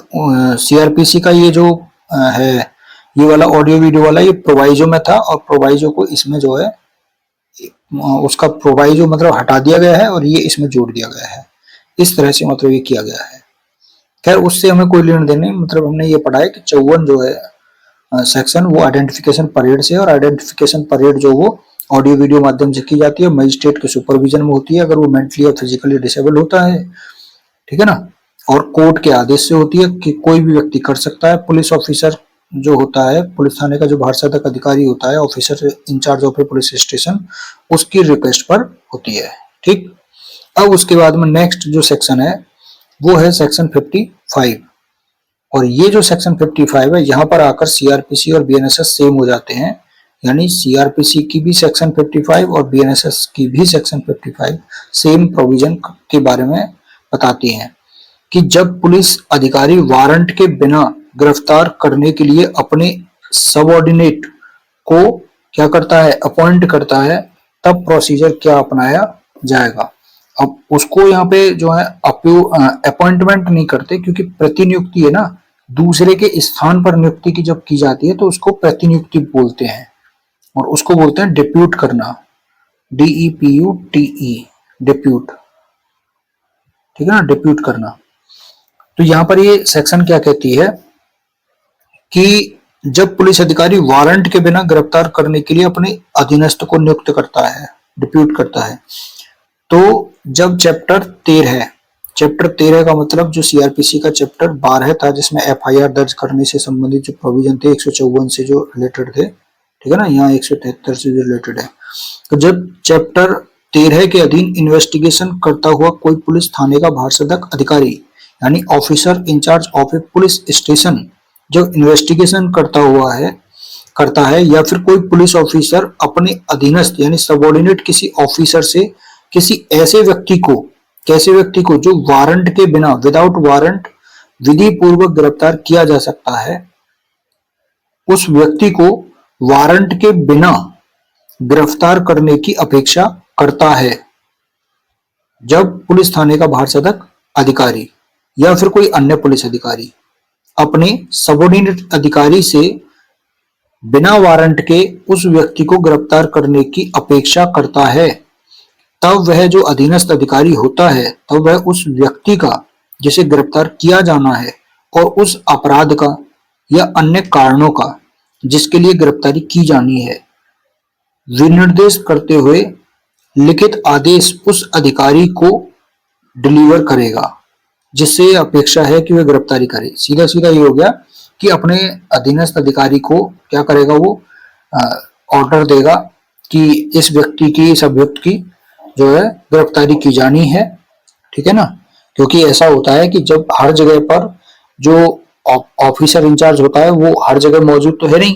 सीआरपीसी का ये जो है, ये वाला ऑडियो वीडियो वाला, ये प्रोवाइजो में था, और प्रोवाइजो को इसमें जो है उसका प्रोवाइजो मतलब हटा दिया गया है और ये इसमें जोड़ दिया गया है। इस तरह से मतलब ये किया गया है। खैर उससे हमें कोई लेना देना नहीं, मतलब हमने ये पढ़ा है कि 54 जो है सेक्शन, वो आइडेंटिफिकेशन परेड से, और आइडेंटिफिकेशन परेड जो वो ऑडियो वीडियो माध्यम से की जाती है, मजिस्ट्रेट के सुपरविजन में होती है अगर वो मेंटली या फिजिकली डिसेबल होता है, ठीक है ना। और कोर्ट के आदेश से होती है कि कोई भी व्यक्ति कर सकता है। पुलिस ऑफिसर जो होता है, पुलिस थाने का जो भारसाधक अधिकारी होता है, officer in charge of a police station, उसकी रिक्वेस्ट पर होती है, ठीक। अब उसके बाद में नेक्स्ट जो सेक्शन है वो है सेक्शन 55। और ये जो सेक्शन 55 है, यहाँ पर आकर सीआरपीसी और बीएनएसएस सेम हो जाते हैं। यानी सीआरपीसी की भी सेक्शन 55 और बीएनएसएस की भी सेक्शन 55 सेम प्रोविजन के बारे में बताती हैं कि जब पुलिस अधिकारी वारंट के बिना गिरफ्तार करने के लिए अपने सबऑर्डिनेट को क्या करता है, अपॉइंट करता है, तब प्रोसीजर क्या अपनाया जाएगा। अब उसको यहाँ पे जो है अपॉइंटमेंट नहीं करते, क्योंकि प्रतिनियुक्ति है ना, दूसरे के स्थान पर नियुक्ति की जब की जाती है तो उसको प्रतिनियुक्ति बोलते हैं, और उसको बोलते हैं डिप्यूट करना, DEPUTE, डिप्यूट, ठीक है ना, डिप्यूट करना। तो यहाँ पर ये सेक्शन क्या कहती है कि जब पुलिस अधिकारी वारंट के बिना गिरफ्तार करने के लिए अपने अधीनस्थ को नियुक्त करता है, डिप्यूट करता है, तो जब चैप्टर 13 का मतलब जो सीआरपीसी का चैप्टर 12 था, जिसमें एफआईआर दर्ज करने से संबंधित जो प्रोविजन थे 154 से जो रिलेटेड थे, ठीक है ना, यहाँ 173 से जो रिलेटेड है। तो जब चैप्टर 13 के अधीन इन्वेस्टिगेशन करता हुआ कोई पुलिस थाने का भारसाधक अधिकारी यानी officer in charge of a police station जब इन्वेस्टिगेशन करता है या फिर कोई पुलिस ऑफिसर अपने अधीनस्थ यानी सबऑर्डिनेट किसी ऑफिसर से किसी ऐसे व्यक्ति को जो वारंट के बिना, विदाउट वारंट, विधि पूर्वक गिरफ्तार किया जा सकता है, उस व्यक्ति को वारंट के बिना गिरफ्तार करने की अपेक्षा करता है। जब पुलिस थाने का भारसाधक अधिकारी या फिर कोई अन्य पुलिस अधिकारी अपने सबऑर्डिनेट अधिकारी से बिना वारंट के उस व्यक्ति को गिरफ्तार करने की अपेक्षा करता है, तब वह जो अधीनस्थ अधिकारी होता है, तब वह उस व्यक्ति का जिसे गिरफ्तार किया जाना है और उस अपराध का या अन्य कारणों का जिसके लिए गिरफ्तारी की जानी है विनिर्देश करते हुए लिखित आदेश उस अधिकारी को डिलीवर करेगा जिससे अपेक्षा है कि वह गिरफ्तारी करे। सीधा सीधा ये हो गया कि अपने अधीनस्थ अधिकारी को क्या करेगा, वो ऑर्डर देगा कि इस व्यक्ति की, इस अभियुक्त की जो है गिरफ्तारी की जानी है, ठीक है ना। क्योंकि ऐसा होता है कि जब हर जगह पर जो ऑफिसर इंचार्ज होता है वो हर जगह मौजूद तो है नहीं।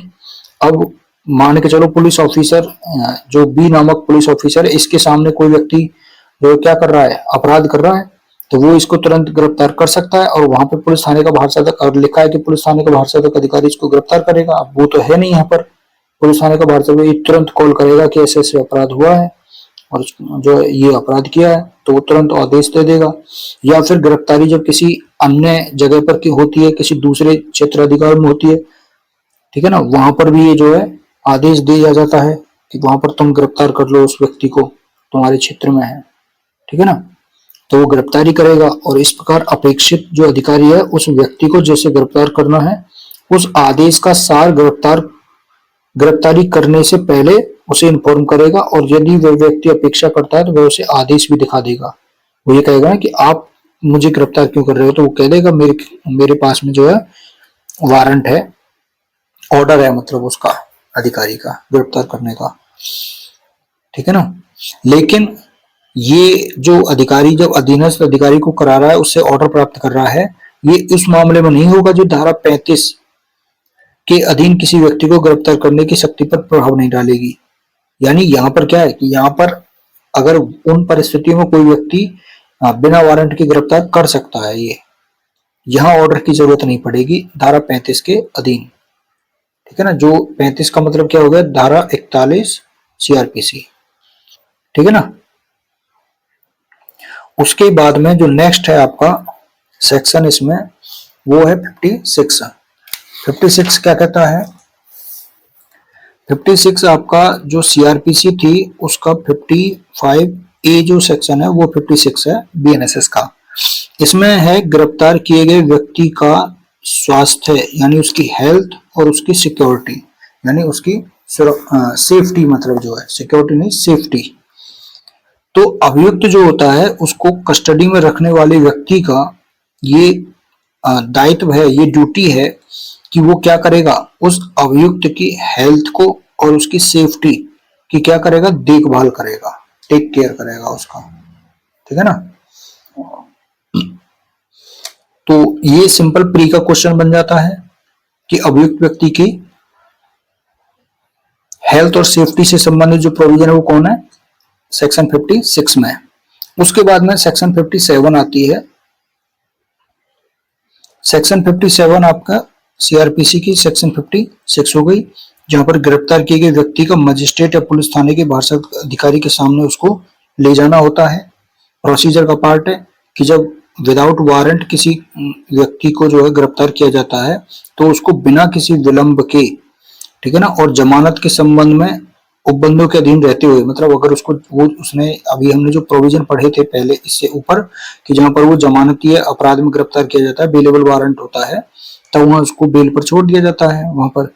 अब मान के चलो पुलिस ऑफिसर, जो बी नामक पुलिस ऑफिसर है, इसके सामने कोई व्यक्ति जो क्या कर रहा है, अपराध कर रहा है, तो वो इसको तुरंत गिरफ्तार कर सकता है। और वहां पे पुलिस थाने का भारसाधक, और लिखा है कि पुलिस थाने का भारसाधक अधिकारी इसको गिरफ्तार करेगा। अब वो तो है नहीं यहाँ पर, पुलिस थाने का भारसाधक तुरंत कॉल करेगा कि ऐसे ऐसे अपराध हुआ है और जो ये अपराध किया है, तो वो तुरंत आदेश दे देगा। या फिर गिरफ्तारी जब किसी अन्य जगह पर की होती है, किसी दूसरे क्षेत्र अधिकार में होती है, ठीक है ना, वहां पर भी ये जो है आदेश दिया जाता है कि वहां पर तुम गिरफ्तार कर लो उस व्यक्ति को, तुम्हारे क्षेत्र में है, ठीक है ना। तो वो गिरफ्तारी करेगा और इस प्रकार अपेक्षित जो अधिकारी है उस व्यक्ति को जैसे गिरफ्तार करना है, उस आदेश का सार गिरफ्तारी करने से पहले उसे इन्फॉर्म करेगा। और यदि वह व्यक्ति अपेक्षा करता है तो वह उसे आदेश भी दिखा देगा। वो ये कहेगा कि आप मुझे गिरफ्तार क्यों कर रहे हो, तो वो कह देगा मेरे पास में जो है वारंट है, ऑर्डर है, मतलब उसका अधिकारी का गिरफ्तार करने का, ठीक है ना। लेकिन ये जो अधिकारी जब अधीनस्थ अधिकारी को करा रहा है, उससे ऑर्डर प्राप्त कर रहा है, ये इस मामले में नहीं होगा जो धारा 35 के अधीन किसी व्यक्ति को गिरफ्तार करने की शक्ति पर प्रभाव नहीं डालेगी। यानी यहाँ पर क्या है कि यहाँ पर अगर उन परिस्थितियों में कोई व्यक्ति बिना वारंट के गिरफ्तार कर सकता है, ये यहाँ ऑर्डर की जरूरत नहीं पड़ेगी धारा 35 के अधीन। ठीक है ना, जो 35 का मतलब क्या हो गया, धारा 41 सीआरपीसी। ठीक है ना। उसके बाद में जो नेक्स्ट है आपका सेक्शन इसमें, वो है 56। 56 क्या कहता है, 56 आपका जो सीआरपीसी थी उसका 55A जो सेक्शन है वो 56 है बीएनएसएस का। इसमें है गिरफ्तार किए गए व्यक्ति का स्वास्थ्य, यानी उसकी हेल्थ और उसकी सिक्योरिटी, यानी उसकी सेफ्टी, मतलब जो है सिक्योरिटी नहीं सेफ्टी। तो अभियुक्त जो होता है उसको कस्टडी में रखने वाले व्यक्ति का ये दायित्व है, ये ड्यूटी है कि वो क्या करेगा, उस अभियुक्त की हेल्थ को और उसकी सेफ्टी की क्या करेगा, देखभाल करेगा, टेक केयर करेगा उसका। ठीक है ना। तो ये सिंपल प्री का क्वेश्चन बन जाता है कि अभियुक्त व्यक्ति की हेल्थ और सेफ्टी से संबंधित जो प्रोविजन है वो कौन है, सेक्शन 56 में। उसके बाद में सेक्शन 57 आती है। सेक्शन 57 आपका सीआरपीसी की सेक्शन 56 हो गई, जहां पर गिरफ्तार किए गए व्यक्ति का मजिस्ट्रेट या पुलिस थाने के बाहर अधिकारी के सामने उसको ले जाना होता है। प्रोसीजर का पार्ट है कि जब विदाउट वारंट किसी व्यक्ति को जो है गिरफ्तार किया जाता है तो उसको बिना किसी विलंब के, ठीक है ना, और जमानत के संबंध में उपबंधों के अधीन रहते हुए, मतलब अगर उसको उसने अभी हमने जो प्रोविजन पढ़े थे पहले इससे ऊपर कि जहां पर वो जमानती अपराध में गिरफ्तार किया जाता है, बेलेबल वारंट होता है, तब वहां उसको बेल पर छोड़ दिया जाता है वहां पर।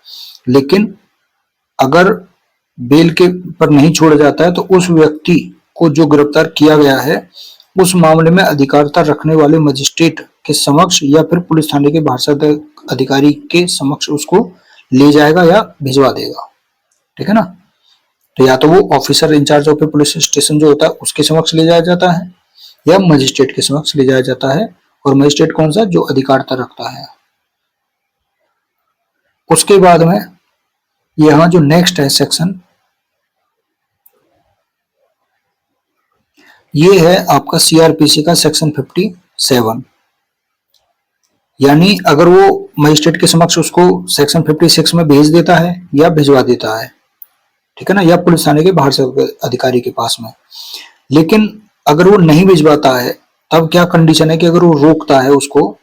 लेकिन अगर बेल के पर नहीं छोड़ा जाता है तो उस व्यक्ति को जो गिरफ्तार किया गया है उस मामले में अधिकारिता रखने वाले मजिस्ट्रेट के समक्ष या फिर पुलिस थाने के बाहर अधिकारी के समक्ष उसको ले जाएगा या भिजवा देगा। ठीक है ना। तो या तो वो officer in charge of police station जो होता है उसके समक्ष ले जाया जाता है या मजिस्ट्रेट के समक्ष ले जाया जाता है। और मजिस्ट्रेट कौन सा, जो अधिकारिता रखता है। उसके बाद में यहां जो नेक्स्ट है सेक्शन, ये है आपका सीआरपीसी का सेक्शन 57। यानी अगर वो मजिस्ट्रेट के समक्ष उसको सेक्शन 56 में भेज देता है या भिजवा देता है, ठीक है ना, या पुलिस थाने के बाहर से अधिकारी के पास में। लेकिन अगर वो नहीं भिजवाता है तब क्या कंडीशन है कि अगर वो रोकता है उसको,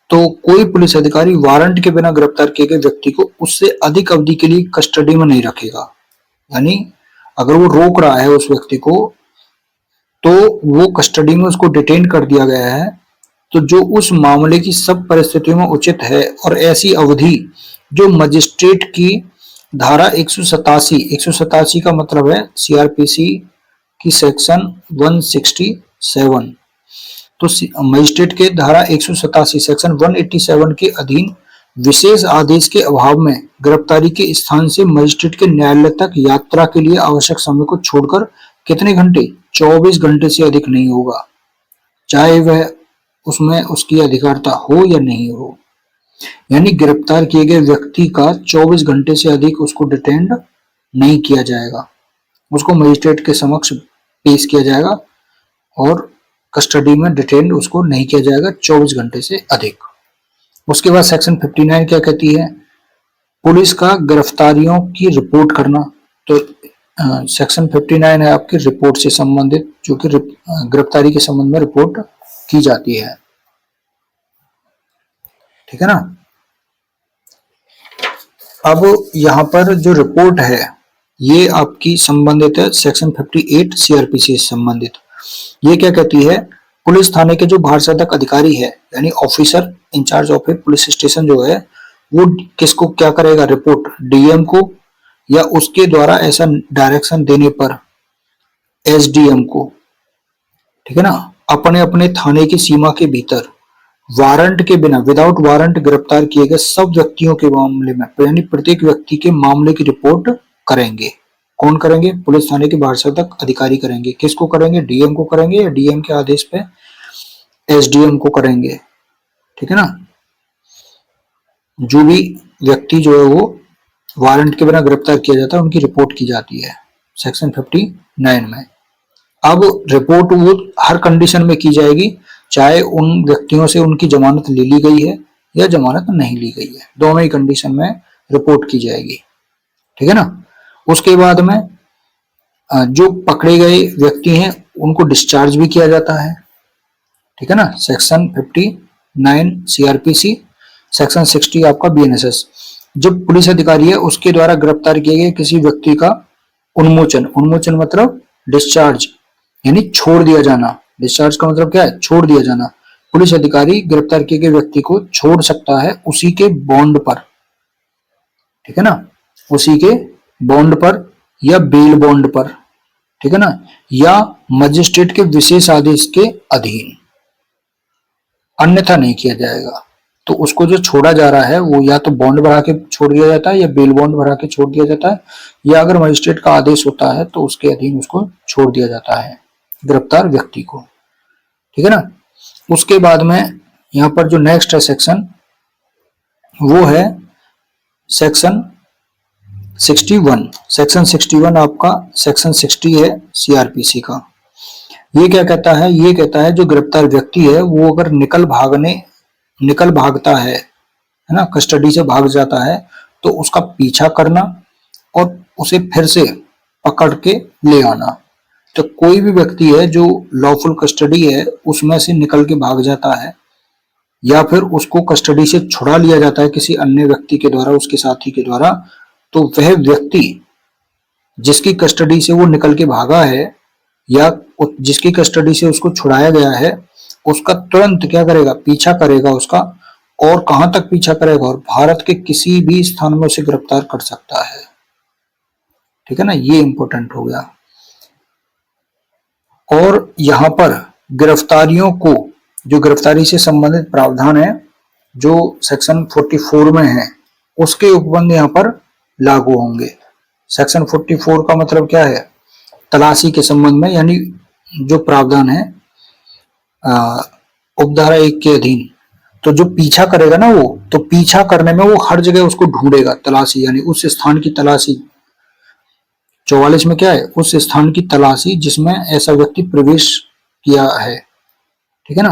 तो कोई पुलिस अधिकारी वारंट के बिना गिरफ्तार किए गए व्यक्ति को उससे अधिक अवधि के लिए कस्टडी में नहीं रखेगा। यानी अगर वो रोक रहा है उस व्यक्ति को तो वो कस्टडी में उसको डिटेन कर दिया गया है, तो जो उस मामले की सब परिस्थितियों में उचित है और ऐसी अवधि जो मजिस्ट्रेट की धारा 187 का मतलब है सीआरपीसी की सेक्शन 167, तो मजिस्ट्रेट के धारा 187 सेक्शन 187 के अधीन विशेष आदेश के अभाव में गिरफ्तारी के स्थान से मजिस्ट्रेट के न्यायालय तक यात्रा के लिए आवश्यक समय को छोड़कर कितने घंटे, 24 घंटे से अधिक नहीं होगा, चाहे वह उसमें उसकी अधिकारिता हो या नहीं हो। यानी गिरफ्तार किए गए व्यक्ति का 24 घंटे से अधिक उसको डिटेन्ड नहीं किया जाएगा, उसको मजिस्ट्रेट के समक्ष पेश किया जाएगा और कस्टडी में डिटेन्ड उसको नहीं किया जाएगा 24 घंटे से अधिक। उसके बाद सेक्शन 59 क्या कहती है, पुलिस का गिरफ्तारियों की रिपोर्ट करना। तो सेक्शन 59 है आपकी रिपोर्ट से संबंधित, जो कि गिरफ्तारी के संबंध में रिपोर्ट की जाती है। ठीक है ना। अब यहां पर जो रिपोर्ट है ये आपकी संबंधित है सेक्शन 58 सीआरपीसी से संबंधित। ये क्या कहती है, पुलिस थाने के जो बाहर सदक अधिकारी है यानी officer in charge of police station जो है वो किसको क्या करेगा, रिपोर्ट डीएम को या उसके द्वारा ऐसा डायरेक्शन देने पर एसडीएम को, ठीक है ना, अपने अपने थाने की सीमा के भीतर वारंट के बिना, विदाउट वारंट गिरफ्तार किए गए सब व्यक्तियों के मामले में, यानी प्रत्येक व्यक्ति के मामले की रिपोर्ट करेंगे। कौन करेंगे? पुलिस थाने के बारसतक अधिकारी करेंगे। किसको करेंगे? डीएम को करेंगे या डीएम के आदेश पे एसडीएम को करेंगे। ठीक है ना। जो भी व्यक्ति जो है वो वारंट के बिना गिरफ्तार किया जाता है उनकी रिपोर्ट की जाती है सेक्शन 59 में। अब रिपोर्ट वो हर कंडीशन में की जाएगी, चाहे उन व्यक्तियों से उनकी जमानत ले ली गई है या जमानत नहीं ली गई है, दोनों ही कंडीशन में रिपोर्ट की जाएगी। ठीक है ना। उसके बाद में जो पकड़े गए व्यक्ति हैं उनको डिस्चार्ज भी किया जाता है। ठीक है ना। सेक्शन 59 सीआरपीसी, सेक्शन 60 आपका बीएनएसएस। जो पुलिस अधिकारी है उसके द्वारा गिरफ्तार किए गए किसी व्यक्ति का उन्मोचन, उन्मोचन मतलब डिस्चार्ज यानी छोड़ दिया जाना। डिस्चार्ज का मतलब क्या है? छोड़ दिया जाना। पुलिस अधिकारी गिरफ्तार किए गए व्यक्ति को छोड़ सकता है उसी के बॉन्ड पर। ठीक है ना। उसी के बॉन्ड पर या बेल बॉन्ड पर। ठीक है ना। या मजिस्ट्रेट के विशेष आदेश के अधीन, अन्यथा नहीं किया जाएगा। तो उसको जो छोड़ा जा रहा है वो या तो बॉन्ड बढ़ा के छोड़ दिया जाता है या बेल बॉन्ड बढ़ा के छोड़ दिया जाता है, या अगर मजिस्ट्रेट का आदेश होता है तो उसके अधीन उसको छोड़ दिया जाता है गिरफ्तार व्यक्ति को। ठीक है ना। उसके बाद में यहाँ पर जो नेक्स्ट है सेक्शन वो है सेक्शन 61। सेक्शन 61 आपका सेक्शन 60 है सीआरपीसी का। ये क्या कहता है? ये कहता है जो गिरफ्तार व्यक्ति है वो अगर निकल भागता है ना, कस्टडी से भाग जाता है, तो उसका पीछा करना और उसे फिर से पकड़ के ले आना। तो कोई भी व्यक्ति है जो लॉफुल कस्टडी है उसमें से निकल के भाग जाता है या फिर उसको कस्टडी से छुड़ा लिया जाता है किसी अन्य व्यक्ति के द्वारा, उसके साथी के द्वारा, तो वह व्यक्ति जिसकी कस्टडी से वो निकल के भागा है या जिसकी कस्टडी से उसको छुड़ाया गया है उसका तुरंत क्या करेगा? पीछा करेगा उसका। और कहां तक पीछा करेगा? और भारत के किसी भी स्थान में उसे गिरफ्तार कर सकता है। ठीक है ना। ये इंपॉर्टेंट हो गया। और यहां पर गिरफ्तारियों को, जो गिरफ्तारी से संबंधित प्रावधान है जो सेक्शन 44 में है, उसके उपबंध यहां पर लागू होंगे। सेक्शन 44 का मतलब क्या है? तलाशी के संबंध में, यानी जो प्रावधान है उपधारा 1 के अधीन। तो जो पीछा करेगा ना वो, तो पीछा करने में वो हर जगह उसको ढूंढेगा। तलाशी यानी उस स्थान की तलाशी। 44 में क्या है? उस स्थान की तलाशी जिसमें ऐसा व्यक्ति प्रवेश किया है। ठीक है ना।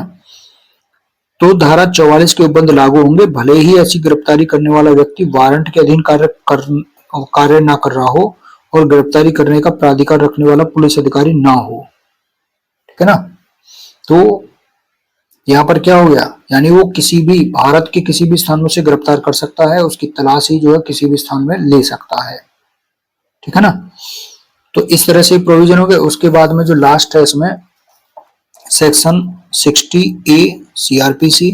तो धारा 44 के उपबंध लागू होंगे भले ही ऐसी गिरफ्तारी करने वाला व्यक्ति वारंट के अधीन कार्य ना कर रहा हो और गिरफ्तारी करने का प्राधिकार रखने वाला पुलिस अधिकारी ना हो। ठीक है ना। तो यहाँ पर क्या हो गया? यानी वो किसी भी भारत के किसी भी स्थान में से गिरफ्तार कर सकता है, उसकी तलाशी जो है किसी भी स्थान में ले सकता है। ठीक है ना। तो इस तरह से प्रोविजन हो गए। उसके बाद में जो लास्ट है इसमें सेक्शन 60A सीआरपीसी।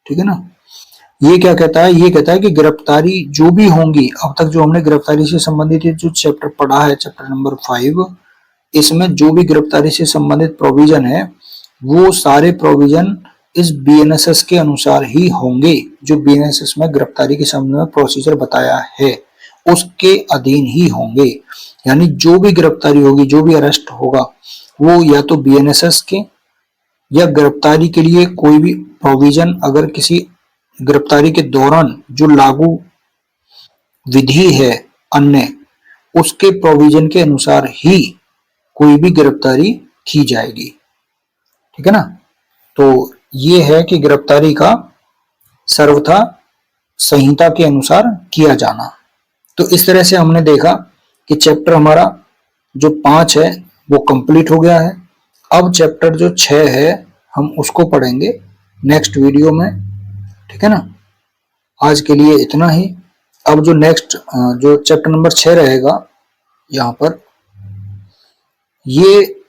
ठीक है ना। ये क्या कहता है? ये कहता है कि गिरफ्तारी जो भी होंगी, अब तक जो हमने गिरफ्तारी से संबंधित जो चैप्टर पढ़ा है, चैप्टर नंबर 5, इसमें जो भी गिरफ्तारी से संबंधित प्रोविजन है वो सारे प्रोविजन इस बीएनएसएस के अनुसार ही होंगे। जो बीएनएसएस में गिरफ्तारी के संबंध में प्रोसीजर बताया है उसके अधीन ही होंगे। यानी जो भी गिरफ्तारी होगी, जो भी अरेस्ट होगा, वो या तो बीएनएसएस के या गिरफ्तारी के लिए कोई भी प्रोविजन, अगर किसी गिरफ्तारी के दौरान जो लागू विधि है अन्य, उसके प्रोविजन के अनुसार ही कोई भी गिरफ्तारी की जाएगी। ठीक है ना। तो ये है कि गिरफ्तारी का सर्वथा संहिता के अनुसार किया जाना। तो इस तरह से हमने देखा कि चैप्टर हमारा जो 5 है वो कंप्लीट हो गया है। अब चैप्टर जो 6 है हम उसको पढ़ेंगे नेक्स्ट वीडियो में। ठीक है ना। आज के लिए इतना ही। अब जो नेक्स्ट जो चैप्टर नंबर 6 रहेगा यहाँ पर, ये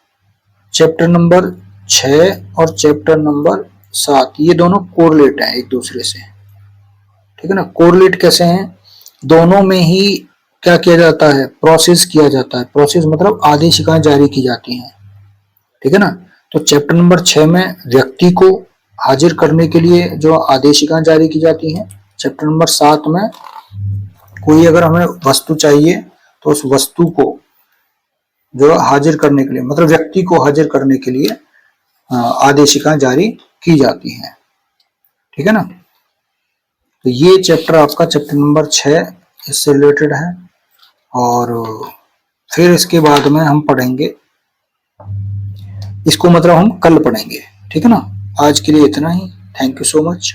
चैप्टर नंबर 6 और चैप्टर नंबर 7 ये दोनों कोरिलेट हैं एक दूसरे से। ठीक है ना। कोरिलेट कैसे हैं? दोनों में ही क्या किया जाता है? प्रोसेस किया जाता है। प्रोसेस मतलब आदेशिकाएं जारी की जाती हैं। ठीक है ना। तो चैप्टर नंबर 6 में व्यक्ति को हाजिर करने के लिए जो आदेशिकाएं जारी की जाती हैं। चैप्टर नंबर 7 में कोई अगर हमें वस्तु चाहिए तो उस वस्तु को जो हाजिर करने के लिए, मतलब व्यक्ति को हाजिर करने के लिए आदेशिका जारी की जाती हैं। ठीक है ना। तो ये चैप्टर आपका चैप्टर नंबर 6 इससे रिलेटेड है। और फिर इसके बाद में हम पढ़ेंगे इसको, मतलब हम कल पढ़ेंगे। ठीक है ना। आज के लिए इतना ही। Thank you so much.